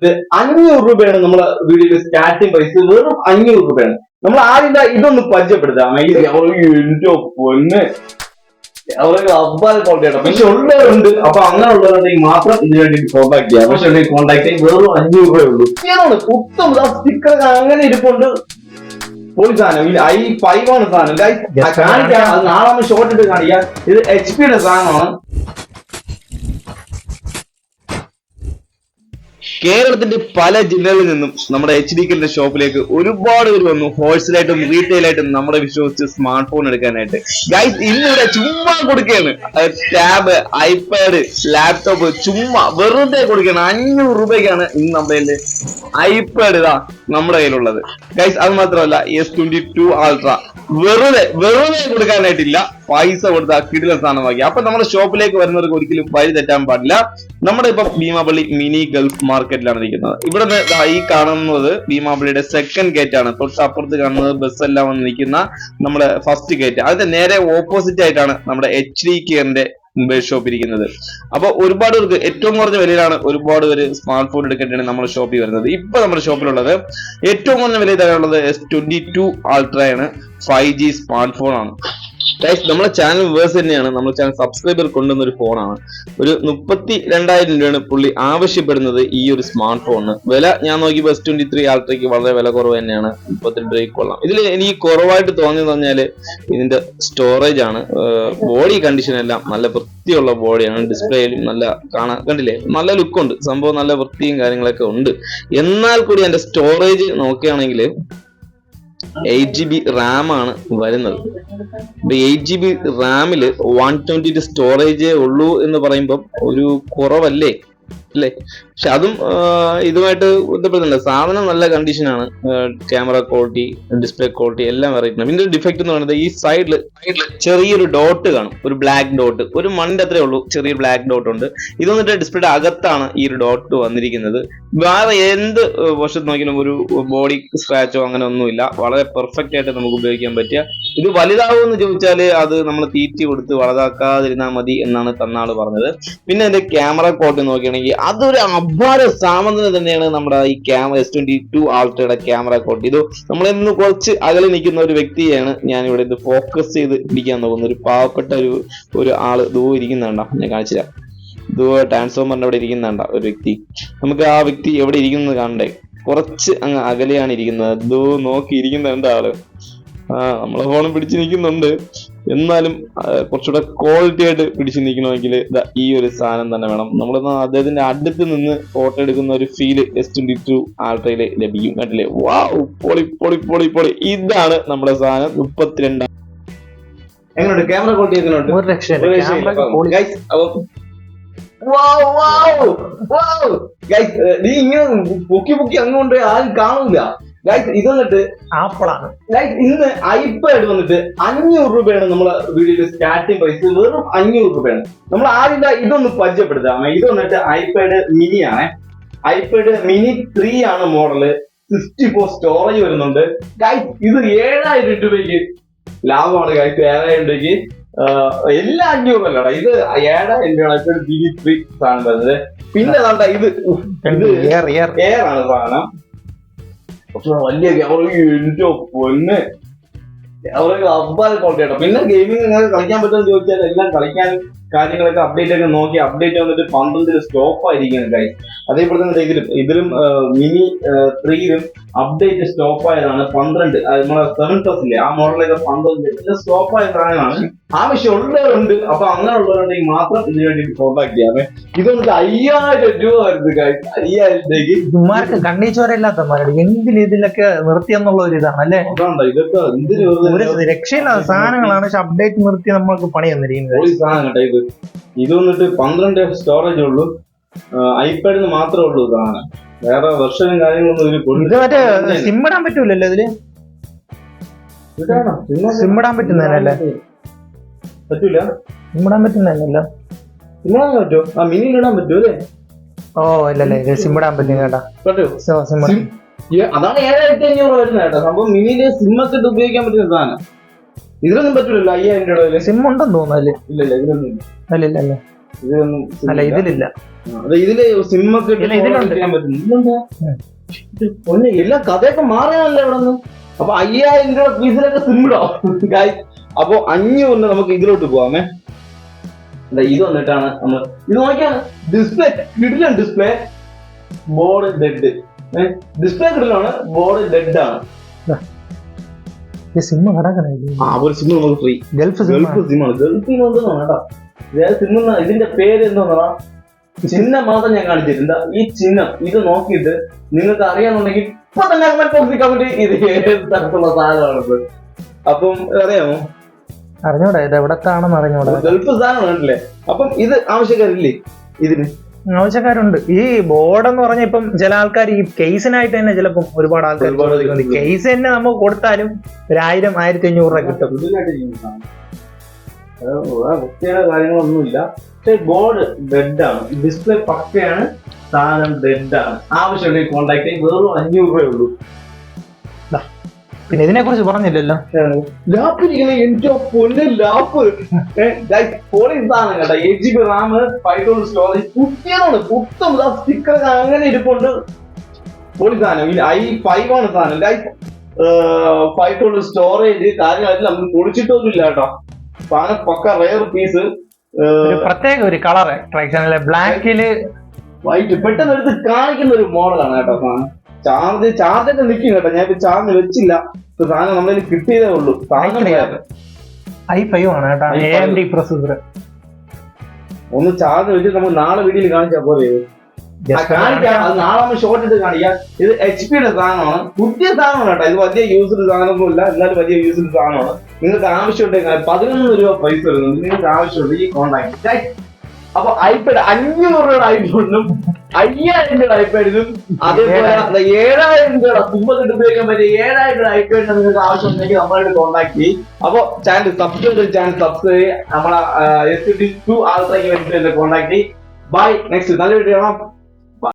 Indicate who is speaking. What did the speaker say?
Speaker 1: ₹500 നമ്മളെ വീഡിയോയിൽ starting price വെറും ₹500. നമ്മൾ ആദ്യം ഇതൊന്ന് പരിചയപ്പെടുത്താം. എന്റെ പൊന്ന് അവർക്ക് അബ്ബാൽ കോൺടാക്ട് പക്ഷെ ഉള്ളവരുണ്ട്. അപ്പൊ അങ്ങനെ ഉള്ളവരുണ്ടെങ്കിൽ മാത്രം ഇതിനു വേണ്ടി കോൺടാക്ട് ചെയ്യാം. പക്ഷെ കോൺടാക്ട് ചെയ്യും വെറും ₹500 ഉള്ളൂ. ഏതാണ് പുത്തം സ്റ്റിക്കർ അങ്ങനെ ഇരിപ്പുണ്ട്. പൊളി സാധനം. i5 ആണ് സാധനം. കാണിക്കാം, അത് നാളെ ഷോർട്ട് ഇട്ട് കാണിക്കാം. ഇത് HP സാധനമാണ്. കേരളത്തിന്റെ പല ജില്ലകളിൽ നിന്നും നമ്മുടെ HDKന്റെ ഷോപ്പിലേക്ക് ഒരുപാട് പേര് വന്നു. ഹോൾസെയിലായിട്ടും റീറ്റെയിലായിട്ടും നമ്മളെ വിശ്വസിച്ച് സ്മാർട്ട് ഫോൺ എടുക്കാനായിട്ട്. ഗൈസ് ഇന്നിവിടെ ചുമ്മാ കൊടുക്കുകയാണ്. ടാബ്, ഐപാഡ്, ലാപ്ടോപ്പ് ചുമ്മാ വെറുതെ കൊടുക്കുകയാണ്. ₹500 ഇന്ന് നമ്മുടെ ഐപാഡ് ഇതാ നമ്മുടെ കയ്യിലുള്ളത്. ഗൈസ് അത് മാത്രമല്ല S22 Ultra വെറുതെ കൊടുക്കാനായിട്ടില്ല. പൈസ കൊടുത്താൽ കിടില സാധനമാക്കി. അപ്പൊ നമ്മുടെ ഷോപ്പിലേക്ക് വരുന്നവർക്ക് ഒരിക്കലും വഴി തെറ്റാൻ പാടില്ല. നമ്മുടെ ഇപ്പൊ ഭീമാപള്ളി മിനി ഗൾഫ് മാർക്കറ്റിലാണ് ഇരിക്കുന്നത്. ഇവിടെ ഈ കാണുന്നത് ഭീമാപള്ളിയുടെ സെക്കൻഡ് ഗേറ്റ് ആണ്. തൊട്ട് അപ്പുറത്ത് കാണുന്നത് ബസ് എല്ലാം വന്ന് നിൽക്കുന്ന നമ്മുടെ ഫസ്റ്റ് ഗേറ്റ്. അതിന്റെ നേരെ ഓപ്പോസിറ്റ് ആയിട്ടാണ് നമ്മുടെ HDKന്റെ മൊബൈൽ ഷോപ്പ് ഇരിക്കുന്നത്. അപ്പൊ ഒരുപാട് പേർക്ക് ഏറ്റവും കുറഞ്ഞ വിലയിലാണ് ഒരുപാട് പേര് സ്മാർട്ട് ഫോൺ എടുക്കേണ്ടതാണ് നമ്മുടെ ഷോപ്പിൽ വരുന്നത്. ഇപ്പൊ നമ്മുടെ ഷോപ്പിലുള്ളത് ഏറ്റവും കുറഞ്ഞ വിലയിൽ തരാനുള്ളത് S22 Ultra ആണ്. 5G സ്മാർട്ട് ഫോൺ ആണ്. നമ്മളെ ചാനൽ വേഴ്സ് തന്നെയാണ്. നമ്മുടെ ചാനൽ സബ്സ്ക്രൈബർ കൊണ്ടുവന്ന ഒരു ഫോണാണ്. ഒരു ₹32,000 പുള്ളി ആവശ്യപ്പെടുന്നത് ഈ ഒരു സ്മാർട്ട് ഫോണിന്. വില ഞാൻ നോക്കിയപ്പോൾ S23 Ultra'ക്ക് വളരെ വില കുറവ് തന്നെയാണ്. 32 കൊള്ളാം. ഇതിൽ എനിക്ക് കുറവായിട്ട് തോന്നിയെന്ന് പറഞ്ഞാല് ഇതിന്റെ സ്റ്റോറേജ് ആണ്. ബോഡി കണ്ടീഷൻ എല്ലാം നല്ല വൃത്തിയുള്ള ബോഡിയാണ്. ഡിസ്പ്ലേയിലും നല്ല കാണാൻ കണ്ടില്ലേ, നല്ല ലുക്കുണ്ട് സംഭവം. നല്ല വൃത്തിയും കാര്യങ്ങളൊക്കെ ഉണ്ട്. എന്നാൽ കൂടി അതിന്റെ സ്റ്റോറേജ് നോക്കുകയാണെങ്കിൽ 8GB റാം ആണ് വരുന്നത്. 8GB റാമില് 128 സ്റ്റോറേജേ ഉള്ളൂ എന്ന് പറയുമ്പോൾ ഒരു കുറവല്ലേ അല്ലേ? പക്ഷെ അതും ഇതുമായിട്ട് ബന്ധപ്പെടുന്നുണ്ട്. സാധനം നല്ല കണ്ടീഷനാണ്. ക്യാമറ ക്വാളിറ്റി, ഡിസ്പ്ലേ ക്വാളിറ്റി എല്ലാം അറിയിക്കണം. ഇതിന്റെ ഡിഫക്റ്റ് എന്ന് പറയുന്നത് ഈ സൈഡില് ചെറിയൊരു ഡോട്ട് കാണും, ഒരു ബ്ലാക്ക് ഡോട്ട്. ഒരു മണിന്റെ അത്രേ ഉള്ളൂ, ചെറിയൊരു ബ്ലാക്ക് ഡോട്ട് ഉണ്ട്. ഇത് വന്നിട്ട് ഡിസ്പ്ലേയുടെ അകത്താണ് ഈ ഒരു ഡോട്ട് വന്നിരിക്കുന്നത്. വേറെ എന്ത് വശത്ത് നോക്കിയാലും ഒരു ബോഡി സ്ക്രാച്ചോ അങ്ങനെ ഒന്നുമില്ല. വളരെ പെർഫെക്റ്റ് ആയിട്ട് നമുക്ക് ഉപയോഗിക്കാൻ പറ്റിയ. ഇത് വലുതാവുമെന്ന് ചോദിച്ചാല് അത് നമ്മൾ തീറ്റി കൊടുത്ത് വലുതാക്കാതിരുന്നാൽ മതി എന്നാണ് തന്നാള് പറഞ്ഞത്. പിന്നെ അതിന്റെ ക്യാമറ ക്വാളിറ്റി നോക്കുകയാണെങ്കിൽ അതൊരു അപാര സാമന്തന തന്നെയാണ്. നമ്മുടെ ഈ S22 Ultra'യുടെ ക്യാമറ ക്വാളിറ്റി. ഇത് നമ്മളിന്ന് കുറച്ച് അകലെ നിൽക്കുന്ന ഒരു വ്യക്തിയാണ് ഞാൻ ഇവിടെ ഇത് ഫോക്കസ് ചെയ്ത് പിടിക്കാൻ നോക്കുന്നത്. ഒരു പാവപ്പെട്ട ഒരു ആള് ദൂരെ ഇരിക്കുന്നുണ്ടോ, ഞാൻ കാണിച്ചില്ല. ട്രാൻസ്ഫോമറിന്റെ അവിടെ ഇരിക്കുന്നുണ്ട ഒരു വ്യക്തി. നമുക്ക് ആ വ്യക്തി എവിടെ ഇരിക്കുന്നത് കാണണ്ടേ? കുറച്ച് അങ്ങ് അകലെയാണ് ഇരിക്കുന്നത്. നോക്കി ഇരിക്കുന്നുണ്ട് ആള്. നമ്മളെ ഫോണും പിടിച്ചു നിൽക്കുന്നുണ്ട്. എന്നാലും കുറച്ചുകൂടെ ക്വാളിറ്റി ആയിട്ട് പിടിച്ചു നിൽക്കണമെങ്കിൽ ഈ ഒരു സാധനം തന്നെ വേണം. നമ്മളൊന്ന് അദ്ദേഹത്തിന്റെ അടുത്ത് നിന്ന് ഫോട്ടോ എടുക്കുന്ന ഒരു ഫീല് S22 Ultra'യില് ലഭിക്കും. കണ്ടില്ലേ? വാവ്, പൊളി പൊളി പൊളി പൊളി. ഇതാണ് നമ്മുടെ സാധനം. 32. എങ്ങനെയുണ്ട് ക്യാമറ ക്വാളിറ്റി? നീ ഇങ്ങനെ പൊക്കി അങ്ങോട്ട് ആരും കാണൂല. ഇത് വന്നിട്ട് ആപ്പിളാണ്. ഇന്ന് ഐപാഡ് വന്നിട്ട് ₹500 നമ്മളെ വീഡിയോയിൽ സ്റ്റാർട്ടിംഗ് പ്രൈസ് വെറും ₹500. നമ്മൾ ആദ്യം ഇതൊന്ന് പരിചയപ്പെടുത്താം. ഇത് വന്നിട്ട് ഐപാഡ് മിനി ആണ്. ഐപാഡ് മിനി 3 ആണ് മോഡല്. 64 സ്റ്റോറേജ് വരുന്നുണ്ട്. ഇത് ₹7,000 ലാഭമാണ്. ₹7,000 എല്ലാം ₹500 അല്ലടാ. ഇത് ₹7,000 മിനി 3 സാധനം വരുന്നത്. പിന്നെ ഇത് എയർ ആണ് സാധനം. വലിയ എന്റെ പൊന്ന് അവർക്ക് അബ്ബാൽ ക്വാളിറ്റി. പിന്നെ ഗെയിമിംഗ് നിങ്ങൾക്ക് കളിക്കാൻ പറ്റുമെന്ന് ചോദിച്ചാൽ എല്ലാം കളിക്കാൻ കാര്യങ്ങളൊക്കെ അപ്ഡേറ്റ് ഒക്കെ നോക്കി. അപ്ഡേറ്റ് വന്നിട്ട് 12 സ്റ്റോപ്പ് ആയിരിക്കുകയാണ് ഗൈസ്. അതേപോലെ തന്നെ ഇതിലും മിനി 3യിലും അപ്ഡേറ്റ് സ്റ്റോപ്പ് ആയതാണ്. 12 നമ്മളെ 7+ ഇല്ലേ, ആ മോഡലൊക്കെ 12 സ്റ്റോപ്പ് ആയ സാധനമാണ്. ആവശ്യമുള്ളവരുണ്ട്. അപ്പൊ അങ്ങനെ ഉള്ളവരുണ്ടെങ്കിൽ മാത്രം ഇതിനു വേണ്ടി കോൺടാക്ട് ചെയ്യാമേ. ഇതൊന്നിട്ട് ₹5,000 വരുന്നത് ഗൈസ്. ₹5,000
Speaker 2: കണ്ണീച്ചോരല്ലാത്തമാരുടെ എന്തിന് ഇതിലൊക്കെ നിർത്തിയെന്നുള്ള ഒരു ഇതാണ് അല്ലേ?
Speaker 1: ഇതൊക്കെ എന്തിന്
Speaker 2: രക്ഷയില്ലാത്ത സാധനങ്ങളാണ്. പക്ഷെ അപ്ഡേറ്റ് നിർത്തി നമ്മൾക്ക് പണി തന്നിരിക്കുന്നത്
Speaker 1: സാധനം കേട്ടോ. ഇത് വന്നിട്ട് 12 സ്റ്റോറേജ് ഉള്ളൂ. ഐപാഡിന് മാത്രമേ ഉള്ളൂ സാധനം. വേറെ വെർഷനും കാര്യങ്ങളൊന്നും
Speaker 2: ഇത് മറ്റേ സിം ഇടാൻ പറ്റൂലല്ലോ ഇതില്? സിം ഇടാൻ പറ്റുന്നതല്ലേ?
Speaker 1: പറ്റൂല.
Speaker 2: സിം ഇടാൻ പറ്റുന്നതല്ലോ.
Speaker 1: സിമ്മിടാൻ പറ്റുമോ? മിനിയിൽ ഇടാൻ പറ്റുമോ അല്ലേ?
Speaker 2: ഓ ഇല്ലല്ലേ, ഇത് സിം ഇടാൻ പറ്റും കേട്ടാ.
Speaker 1: അതാണ് ₹7,500 വരുന്നത് കേട്ടോ. സംഭവം മിനിയില് സിമ്മൊക്കെ ഇട്ട് ഉപയോഗിക്കാൻ പറ്റുന്ന സാധനം. ഇതിലൊന്നും പറ്റൂലല്ലോ. ₹5,000
Speaker 2: സിം ഉണ്ടെന്ന് തോന്നുന്നു.
Speaker 1: ഇല്ലല്ല ഇതിലൊന്നും
Speaker 2: അല്ല ഇതിലില്ല.
Speaker 1: ഇതില് സിമ്മൊക്കെ
Speaker 2: ഇതിലുണ്ട്.
Speaker 1: ചെയ്യാൻ പറ്റും. ഒന്ന് എല്ലാ കഥയൊക്കെ മാറിയാണല്ലോ ഇവിടെ നിന്ന്. അപ്പൊ 5000 രൂപ പീസിലൊക്കെ സിമ്മിടോ ഗൈസ്. അപ്പൊ 500 നമുക്ക് ഇതിലോട്ട് പോവാമേ. ഇത് വന്നിട്ടാണ് നമ്മൾ ഇത് നോക്കിയാണ് ഡിസ്പ്ലേ കിടിലൻ ഡിസ്പ്ലേ, ബോർഡ് ഡെഡ്. ഡിസ്പ്ലേ കിടിലാണ്, ബോർഡ് ഡെഡ് ആണ്.
Speaker 2: സിമ്മ് കിടക്കണേ.
Speaker 1: ഒരു സിമ്മ് നമുക്ക് ഫ്രീ.
Speaker 2: ഗൾഫ്
Speaker 1: സിമ്മാണ്. ഗൾഫിൽ കൊണ്ടുവന്നാണ് കേട്ടോ. സിമ്മ ഇതിന്റെ പേര് എന്താ ചിഹ്നം മാത്രം ഞാൻ കാണിച്ചിട്ടുണ്ട്. ഈ ചിഹ്നം ഇത് നോക്കിയിട്ട് നിങ്ങൾക്ക് അറിയാന്നുണ്ടെങ്കിൽ ഇപ്പൊ തന്നെ കമന്റ് ബോക്സിൽ കമന്റ് ഇത് ഏത് തരത്തിലുള്ള സാധനമാണത്. അപ്പം അറിയാമോ?
Speaker 2: അറിഞ്ഞൂടാ, ഇത് എവിടത്താണെന്ന് അറിഞ്ഞൂടാ.
Speaker 1: ഗൾഫ് സാധനമാണ് കണ്ടില്ലേ. അപ്പം ഇത് ആവശ്യക്കാരില്ലേ? ഇതിന്
Speaker 2: ആവശ്യക്കാരുണ്ട്. ഈ ബോർഡ് എന്ന് പറഞ്ഞ ഇപ്പം ചില ആൾക്കാർ ഈ കേസിനായിട്ട് തന്നെ ചിലപ്പം ഒരുപാട് ആൾക്കാർ കേസ് തന്നെ നമുക്ക് കൊടുത്താലും 1000, 1500 രൂപ കിട്ടും.
Speaker 1: വൃത്തിയുടെ കാര്യങ്ങളൊന്നുമില്ല. പക്ഷെ ബോർഡ് ഡെഡാണ്, ഡിസ്പ്ലേ പക്കയാണ്, സാധനം ഡെഡാണ്. ആവശ്യമുണ്ടെങ്കിൽ കോൺടാക്ട് ചെയ്യും. വെറും 500 രൂപയേ ഉള്ളൂ.
Speaker 2: പിന്നെ ഇതിനെ കുറിച്ച് പറഞ്ഞില്ലല്ലോ.
Speaker 1: ലാപ്പിരിക്കുന്ന എന്റെ പൊന്ന് ലാപ്പ് പോളിംഗ് സാധനം കേട്ടോ. 8GB RAM, 512 storage. പുതിയതാണ്, പുത്തും സ്റ്റിക്കർ അങ്ങനെ ഇരിപ്പുണ്ട്. പോളിംഗ് സാധനം. i5 ആണ് സാധനം. 512 സ്റ്റോറേജ് കാര്യങ്ങളെല്ലാം നമുക്ക് പൊളിച്ചിട്ടൊന്നും ഇല്ല കേട്ടോ. സാധനം പക്ക റെയർ പീസ്.
Speaker 2: പ്രത്യേക ഒരു കളർ അട്രാക്ഷനിലെ ബ്ലാക്കില്
Speaker 1: വൈറ്റ് പെട്ടെന്ന് എടുത്ത് കാണിക്കുന്ന ഒരു മോഡലാണ് കേട്ടോ സാധനം. ചാർജൊക്കെ നിൽക്കും കേട്ടോ. ഞാൻ ഇപ്പൊ ചാർജ് വെച്ചില്ല. സാധനം നമ്മളതിൽ കിട്ടിയതേ ഉള്ളൂ.
Speaker 2: i5 ആണ് കേട്ടോ, AMD പ്രൊസസർ.
Speaker 1: ഒന്ന് ചാർജ് വെച്ചിട്ട് നമുക്ക് നാളെ വീഡിയോയിൽ കാണിച്ചാൽ പോലെ കാണിക്കാം. അത് നാളെ നമ്മൾ ഷോർട്ട് ഇട്ട് കാണിക്കാം. ഇത് HP യുടെ സാധനമാണ്, പുതിയ സാധനമാണ് കേട്ടോ. ഇത് വലിയ യൂസ്ഡ് സാധനമൊന്നുമില്ല, എന്നാലും വലിയ യൂസ്ഡ് സാധനമാണ്. നിങ്ങൾക്ക് ആവശ്യമുണ്ടെങ്കിൽ 11 രൂപ പ്രൈസ് വരുന്നുണ്ട്. നിങ്ങൾക്ക് ആവശ്യമുണ്ട് ഈ കോൺടാക്ട്. അപ്പൊ ഐപാഡ് 500 രൂപയുടെ ഐഫോണിനും 5000 രൂപയുടെ ഐപാഡിനും അതേപോലെ 7000 രൂപയുടെ കുമ്പത്തിട്ട് ഉപയോഗിക്കാൻ പറ്റിയ 7000 രൂപയുടെ ഐപാഡിനും നിങ്ങൾക്ക് ആവശ്യമുണ്ടെങ്കിൽ നമ്മളായിട്ട് കോൺടാക്ട് ചെയ്യും. അപ്പൊ ചാനൽ സബ്സ്ക്രൈബ് നമ്മളെ STD2 Ultra ക്ക് വേണ്ടിയിട്ട് കോൺടാക്ട് ചെയ്യും. ബൈ. നെക്സ്റ്റ് നല്ല വീഡിയോ കാണാം.